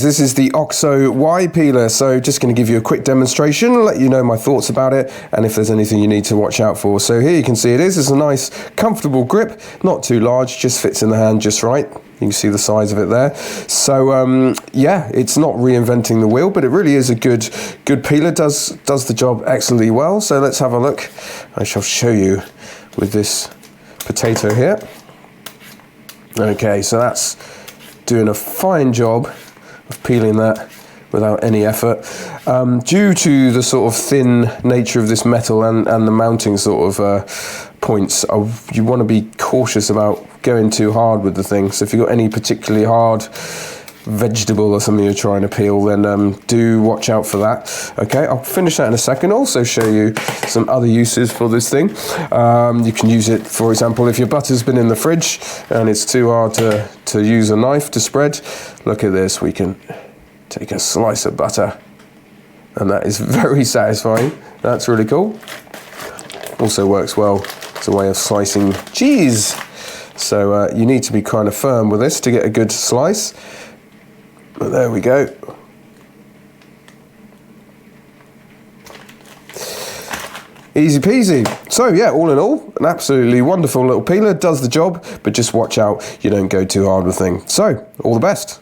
This is the OXO Y peeler, so just going to give you a quick demonstration, let you know my thoughts about it and if there's anything you need to watch out for. So here you can see it's a nice comfortable grip, not too large, just fits in the hand just right. You can see the size of it there. So yeah, it's not reinventing the wheel, but it really is a good peeler, does the job excellently well. So let's have a look. I shall show you with this potato here. Okay, so that's doing a fine job of peeling that without any effort. Due to the sort of thin nature of this metal and the mounting sort of points, you want to be cautious about going too hard with the thing. So if you've got any particularly hard vegetable or something you're trying to peel, then do watch out for that. Okay, I'll finish that in a second. Also show you some other uses for this thing. You can use it, for example, if your butter's been in the fridge and it's too hard to use a knife to spread. Look at this, we can take a slice of butter and that is very satisfying. That's really cool. Also works well as a way of slicing cheese. So you need to be kind of firm with this to get a good slice. But there we go. Easy peasy. So yeah, all in all, an absolutely wonderful little peeler, does the job, but just watch out you don't go too hard with things. So, all the best.